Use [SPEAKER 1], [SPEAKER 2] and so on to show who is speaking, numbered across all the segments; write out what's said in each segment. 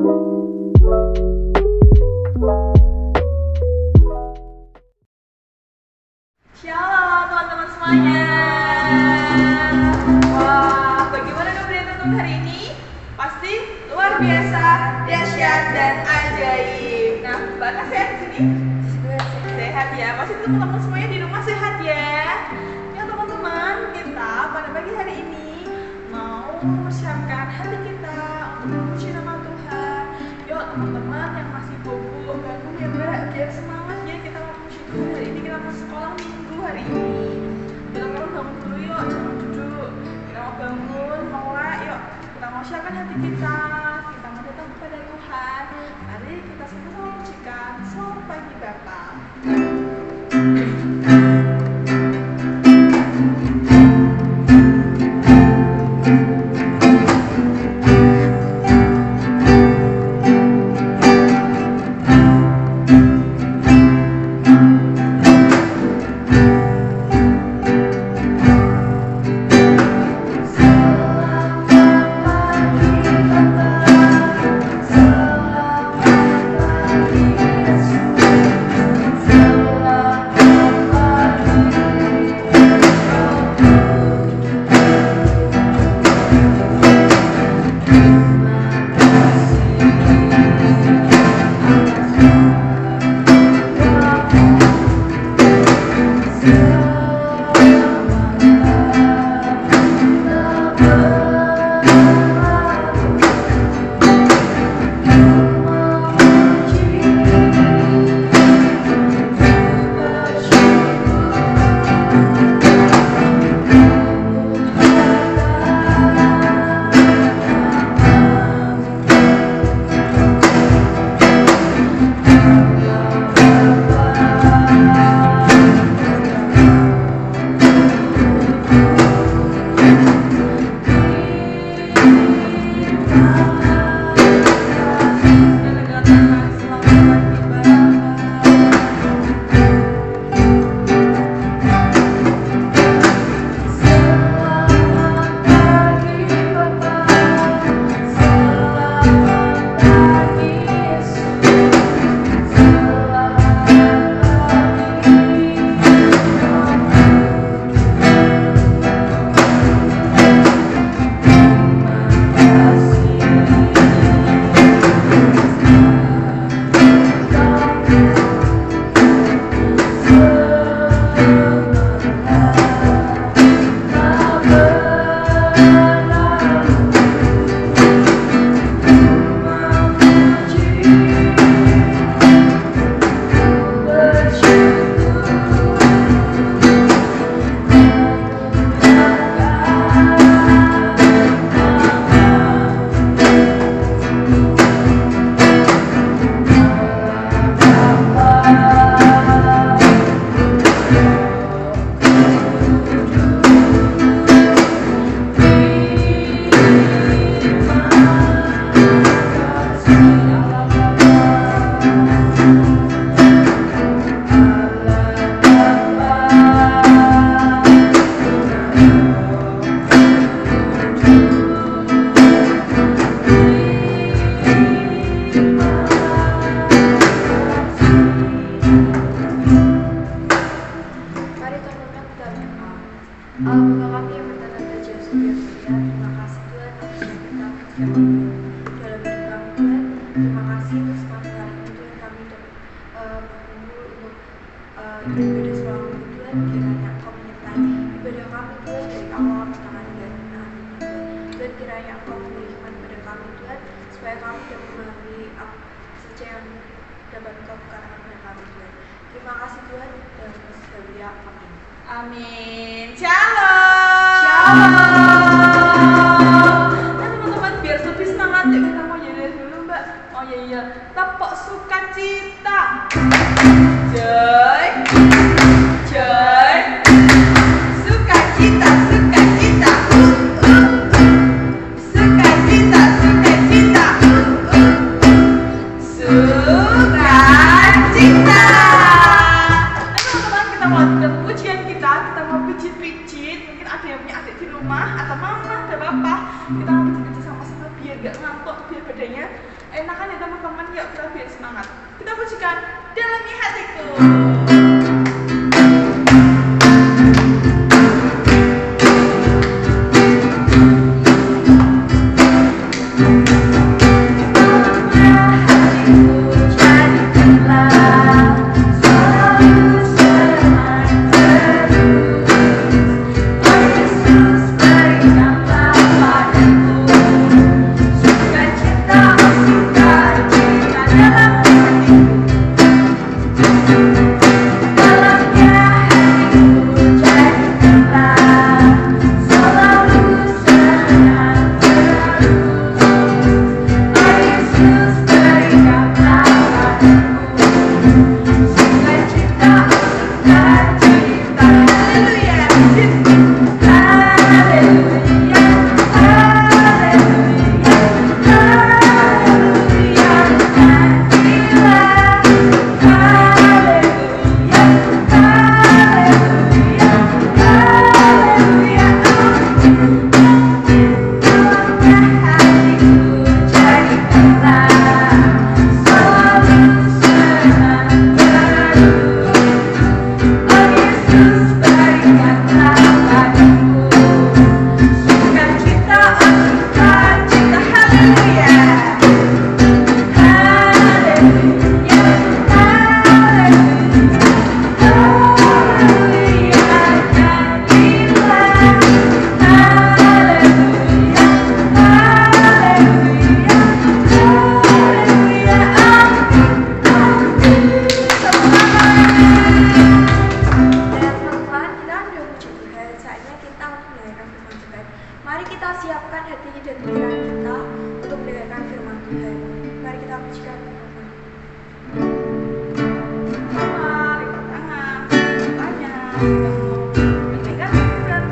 [SPEAKER 1] Shalom teman-teman semuanya. Wah, bagaimana kabarnya teman-teman hari ini? Pasti luar biasa, dahsyat dan ajaib. Nah, Mbak sehat di sini? Sehat ya. Pasti teman-teman semuanya di rumah sehat ya. Ya teman-teman, kita pada pagi hari ini mau mempersiapkan hati kita untuk memuji nama Tuhan. Yuk teman-teman yang masih bobo bangun ya biar semangat ya, kita mau memuji Tuhan. Hari ini kita mau sekolah minggu hari ini. Kita mau bangun dulu yuk, jangan duduk. Kita mau bangun, mulai yuk. Kita mau siapkan hati kita mau datang kepada Tuhan. Mari kita sama-sama pujikan. Selamat pagi Bapak. Amin. Shalom. Nah teman-teman, biar lebih semangat ya kita mau nyanyi dulu Mbak. Oh iya, tepuk sukacita. Joy, joy, sukacita, sukacita. Sukacita, sukacita. Sukacita. Kita mau lanjutkan pujian kita mau pijit-pijit. Mungkin ada yang punya adik di rumah atau mama, ada papa. Kita mau pijit-pijit sama-sama biar gak ngantuk, biar badannya Enakan ya teman-teman, yuk kita biar semangat. Kita pujikan Dalamnya Hatiku.
[SPEAKER 2] Mari kita siapkan hati dan pikiran kita untuk mendengarkan firman Tuhan. Mari kita pujikan Tuhan.
[SPEAKER 1] Lipat tangan, tanya, mendengar firman Tuhan.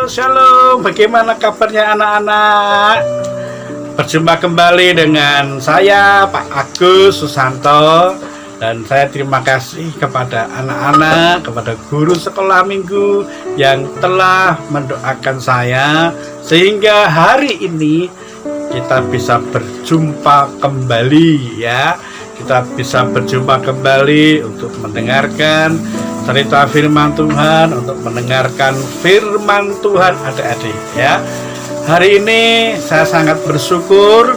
[SPEAKER 3] Shalom, bagaimana kabarnya anak-anak? Berjumpa kembali dengan saya Pak Agus Susanto. Dan saya terima kasih kepada anak-anak, kepada guru sekolah minggu yang telah mendoakan saya sehingga hari ini kita bisa berjumpa kembali ya. Kita bisa berjumpa kembali untuk mendengarkan cerita firman Tuhan, untuk mendengarkan firman Tuhan adik-adik ya. Hari ini saya sangat bersyukur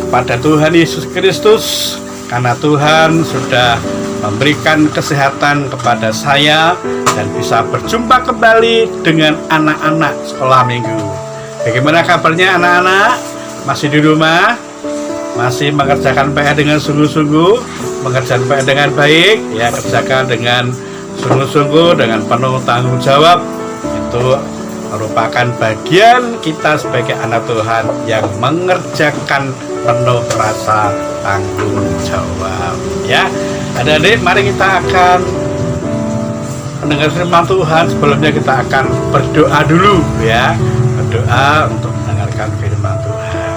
[SPEAKER 3] kepada Tuhan Yesus Kristus karena Tuhan sudah memberikan kesehatan kepada saya dan bisa berjumpa kembali dengan anak-anak sekolah minggu. Bagaimana kabarnya anak-anak? Masih di rumah? Masih mengerjakan PR dengan sungguh-sungguh? Mengerjakan PR dengan baik? Ya, kerjakan dengan sungguh-sungguh, dengan penuh tanggung jawab. Itu merupakan bagian kita sebagai anak Tuhan yang mengerjakan penuh rasa tanggung jawab. Ya, adik-adik, mari kita akan mendengar firman Tuhan. Sebelumnya kita akan berdoa dulu, ya, berdoa untuk mendengarkan firman Tuhan.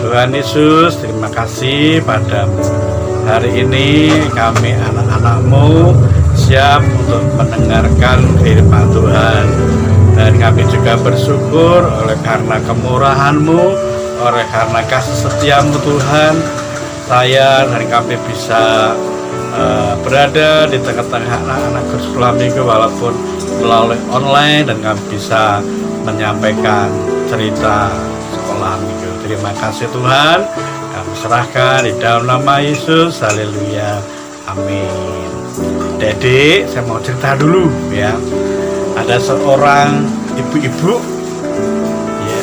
[SPEAKER 3] Tuhan Yesus, terima kasih padamu. Hari ini kami anak-anak-Mu siap untuk mendengarkan firman Tuhan. Dan kami juga bersyukur oleh karena kemurahan-Mu, oleh karena kasih setia-Mu Tuhan, saya dan kami bisa berada di tengah-tengah anak-anak sekolah minggu walaupun melalui online, dan kami bisa menyampaikan cerita sekolah minggu. Terima kasih Tuhan, kami serahkan di dalam nama Yesus, haleluya, amin. Dedek, saya mau cerita dulu, ya. Ada seorang ibu-ibu, ya,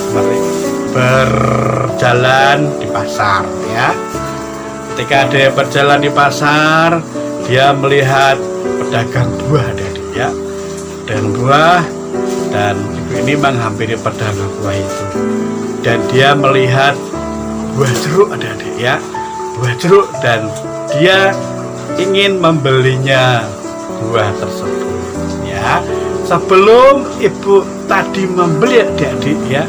[SPEAKER 3] berjalan di pasar, ya. Ketika dia berjalan di pasar, dia melihat pedagang buah, ya, dan buah, dan ibu ini menghampiri pedagang buah itu, dan dia melihat buah jeruk, adik-adik, ya, buah jeruk, dan dia ingin membelinya buah tersebut, ya. Sebelum ibu tadi membeli, adik-adik, ya,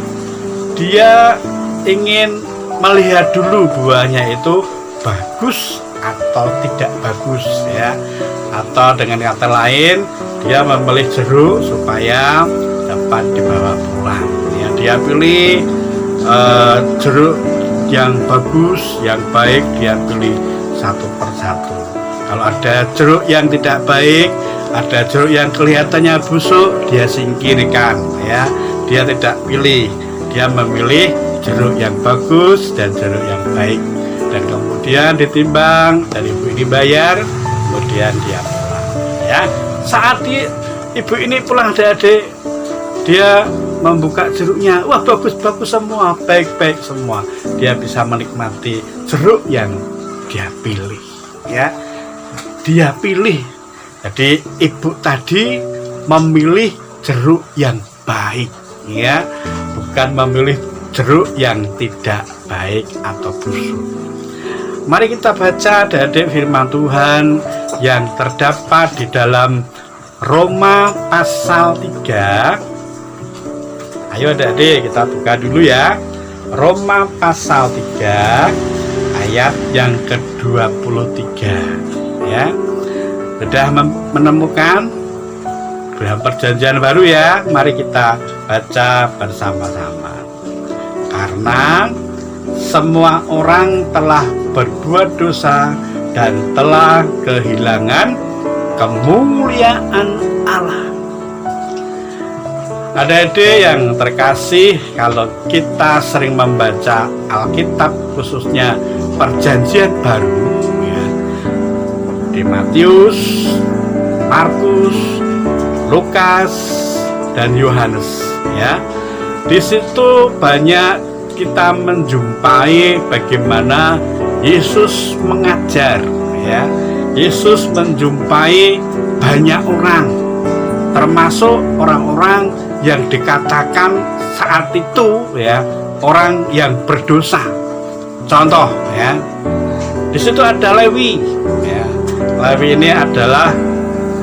[SPEAKER 3] dia ingin melihat dulu buahnya itu bagus atau tidak bagus, ya, atau dengan kata lain dia membeli jeruk supaya dapat dibawa pulang, ya. Dia pilih jeruk yang bagus, yang baik, dia pilih satu persatu. Kalau ada jeruk yang tidak baik, ada jeruk yang kelihatannya busuk, dia singkirkan, ya. Dia tidak pilih, dia memilih jeruk yang bagus dan jeruk yang baik. Dan kemudian ditimbang, dan ibu ini bayar, kemudian dia pulang, ya. Saat ibu ini pulang, adik-adik, dia membuka jeruknya, wah, bagus-bagus semua, baik-baik semua. Dia bisa menikmati jeruk yang dia pilih, ya. Dia pilih. Jadi ibu tadi memilih jeruk yang baik, ya, bukan memilih jeruk yang tidak baik atau busuk. Mari kita baca adik-adik firman Tuhan yang terdapat di dalam Roma pasal 3. Ayo adik-adik, kita buka dulu, ya. Roma pasal 3 ayat yang ke-23, ya. Sudah menemukan dalam perjanjian baru, ya. Mari kita baca bersama-sama. Karena semua orang telah berbuat dosa dan telah kehilangan kemuliaan Allah. Adik-adik yang terkasih, kalau kita sering membaca Alkitab, khususnya perjanjian baru, ya, di Matius, Markus, Lukas, dan Yohanes, ya, di situ banyak kita menjumpai bagaimana Yesus mengajar, ya. Yesus menjumpai banyak orang, termasuk orang-orang yang dikatakan saat itu, ya, orang yang berdosa. Contoh, ya, di situ ada Lewi, ya. Lewi ini adalah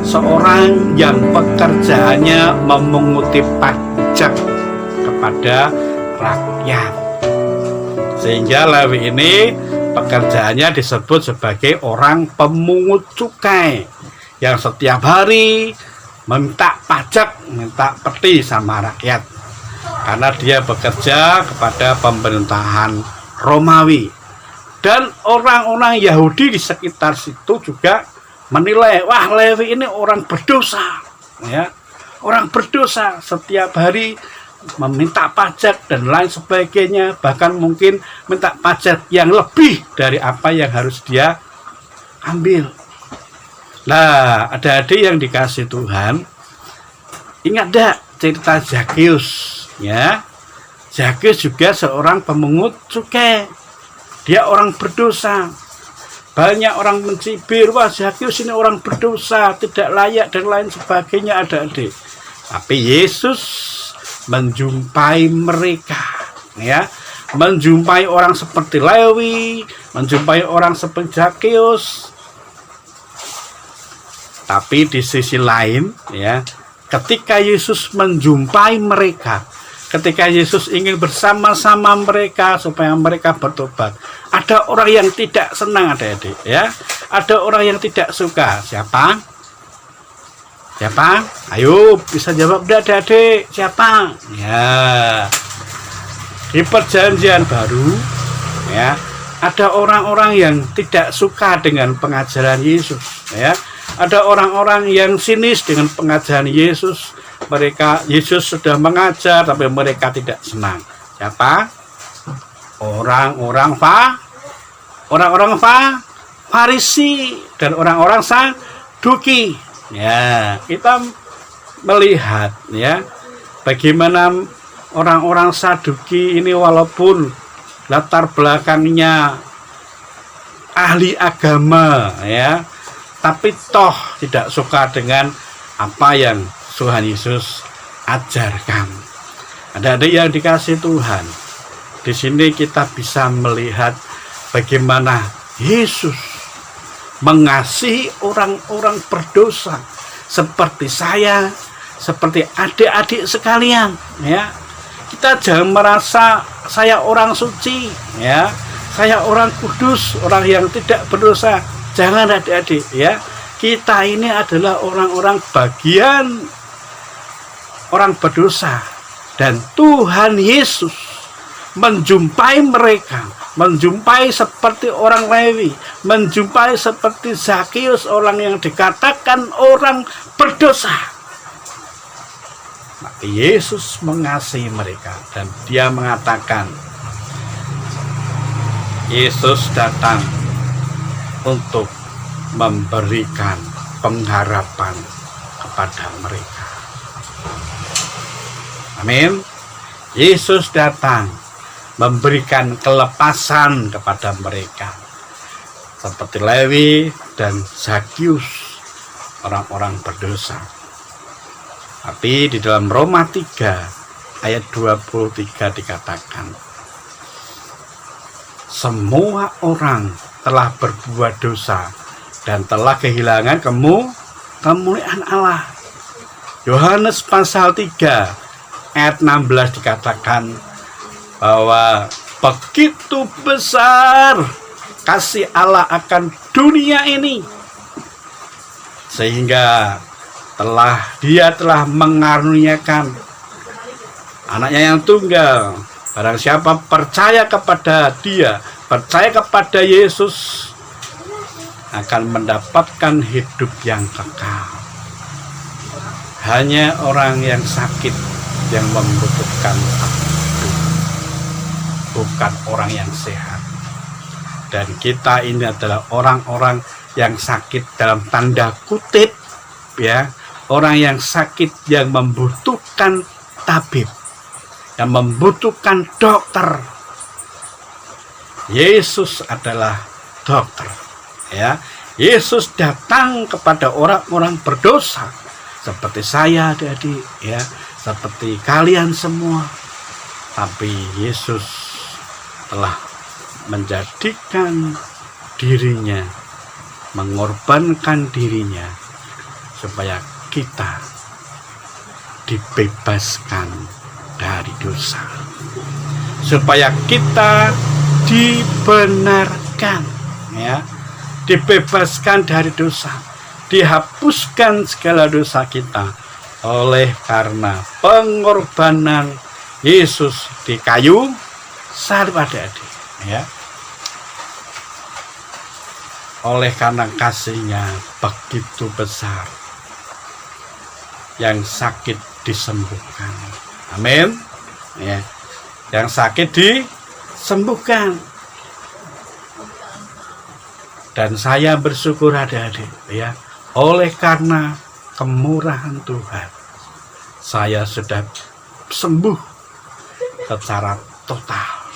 [SPEAKER 3] seorang yang pekerjaannya memunguti pajak kepada rakyat, sehingga Lewi ini pekerjaannya disebut sebagai orang pemungut cukai yang setiap hari minta pajak, minta peti sama rakyat, karena dia bekerja kepada pemerintahan Romawi. Dan orang-orang Yahudi di sekitar situ juga menilai, wah, Lewi ini orang berdosa, ya, orang berdosa, setiap hari meminta pajak dan lain sebagainya, bahkan mungkin minta pajak yang lebih dari apa yang harus dia ambil. Nah, adik-adik yang dikasih Tuhan, ingat dah cerita Zakheus, ya. Zakheus juga seorang pemungut cukai. Dia orang berdosa. Banyak orang mencibir, wah Zakheus ini orang berdosa, tidak layak dan lain sebagainya, adik-adik. Tapi Yesus menjumpai mereka, ya, menjumpai orang seperti Lewi, menjumpai orang seperti Zakheus. Tapi di sisi lain, ya, ketika Yesus menjumpai mereka, ketika Yesus ingin bersama-sama mereka supaya mereka bertobat, ada orang yang tidak senang, adik-adik, ya, ada orang yang tidak suka. Siapa? Siapa? Ayo bisa jawab adik-adik. Siapa? Ya. Di Perjanjian Baru, ya, ada orang-orang yang tidak suka dengan pengajaran Yesus, ya. Ada orang-orang yang sinis dengan pengajaran Yesus. Yesus sudah mengajar tapi mereka tidak senang. Siapa? Orang-orang Farisi dan orang-orang Saduki. Ya, kita melihat, ya, bagaimana orang-orang Saduki ini walaupun latar belakangnya ahli agama, ya, tapi toh tidak suka dengan apa yang Tuhan Yesus ajarkan. Adik-adik yang dikasih Tuhan, di sini kita bisa melihat bagaimana Yesus mengasihi orang-orang berdosa seperti saya, seperti adik-adik sekalian, ya. Kita jangan merasa saya orang suci, ya, saya orang kudus, orang yang tidak berdosa. Jangan, adik-adik, ya. Kita ini adalah orang-orang bagian orang berdosa, dan Tuhan Yesus menjumpai mereka, menjumpai seperti orang Lewi, menjumpai seperti Zakheus, orang yang dikatakan orang berdosa. Maka Yesus mengasihi mereka dan dia mengatakan, Yesus datang untuk memberikan pengharapan kepada mereka. Amin. Yesus datang memberikan kelepasan kepada mereka, seperti Lewi dan Zakheus, orang-orang berdosa. Tapi di dalam Roma 3 ayat 23 dikatakan, semua orang telah berbuat dosa dan telah kehilangan kemuliaan Allah. Yohanes pasal 3 ayat 16 dikatakan bahwa begitu besar kasih Allah akan dunia ini, sehingga dia telah mengaruniakan anaknya yang tunggal. Barang siapa percaya kepada dia, percaya kepada Yesus, akan mendapatkan hidup yang kekal. Hanya orang yang sakit yang membutuhkan itu, bukan orang yang sehat. Dan kita ini adalah orang-orang yang sakit dalam tanda kutip, ya, orang yang sakit yang membutuhkan tabib, yang membutuhkan dokter. Yesus adalah dokter, ya. Yesus datang kepada orang-orang berdosa seperti saya, adik-adik, ya, seperti kalian semua. Tapi Yesus telah menjadikan dirinya, mengorbankan dirinya supaya kita dibebaskan dari dosa, supaya kita dibenarkan, ya, dibebaskan dari dosa, dihapuskan segala dosa kita oleh karena pengorbanan Yesus di kayu salib, adik-adik, ya. Oleh karena kasih-Nya begitu besar, yang sakit disembuhkan. Amin. ya. Yang sakit disembuhkan. Dan saya bersyukur adik-adik, ya, oleh karena kemurahan Tuhan, saya sudah sembuh secara total,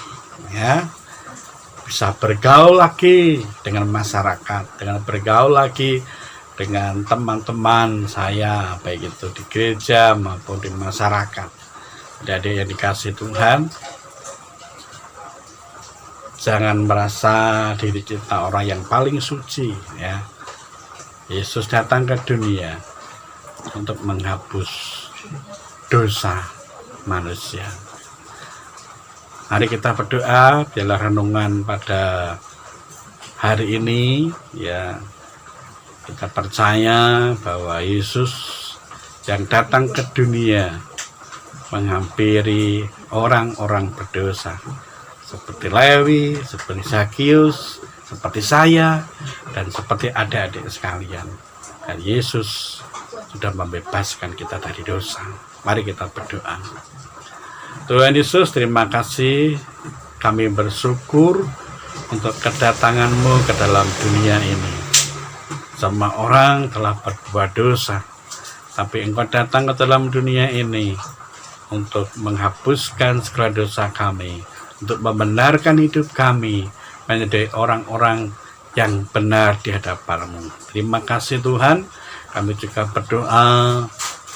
[SPEAKER 3] ya. Bisa bergaul lagi dengan masyarakat, dengan bergaul lagi dengan teman-teman saya, baik itu di gereja maupun di masyarakat. Jadi yang dikasih Tuhan, jangan merasa diri kita orang yang paling suci, ya. Yesus datang ke dunia untuk menghapus dosa manusia. Mari kita berdoa, biarlah renungan pada hari ini, ya, kita percaya bahwa Yesus yang datang ke dunia menghampiri orang-orang berdosa seperti Lewi, seperti Zakius, seperti saya, dan seperti adik-adik sekalian. Dan Yesus sudah membebaskan kita dari dosa. Mari kita berdoa. Tuhan Yesus, terima kasih. Kami bersyukur untuk kedatangan-Mu ke dalam dunia ini. Semua orang telah berbuat dosa, tapi Engkau datang ke dalam dunia ini untuk menghapuskan segala dosa kami, untuk membenarkan hidup kami menjadi orang-orang yang benar di hadapan-Mu. Terima kasih Tuhan. Kami juga berdoa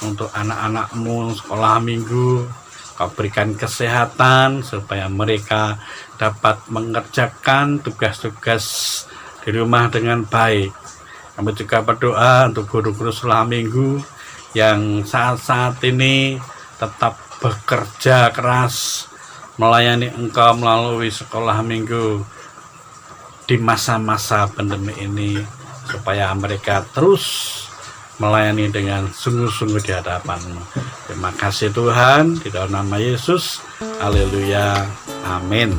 [SPEAKER 3] untuk anak-anak-Mu sekolah minggu. Kau berikan kesehatan supaya mereka dapat mengerjakan tugas-tugas di rumah dengan baik. Kami juga berdoa untuk guru-guru sekolah minggu yang saat-saat ini tetap bekerja keras melayani Engkau melalui sekolah minggu di masa-masa pandemi ini, supaya mereka terus melayani dengan sungguh-sungguh di hadapan-Mu. Terima kasih Tuhan, di dalam nama Yesus. Haleluya. Amin.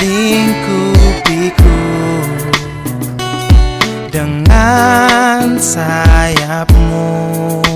[SPEAKER 4] Lingkupiku dengan sayap-Mu.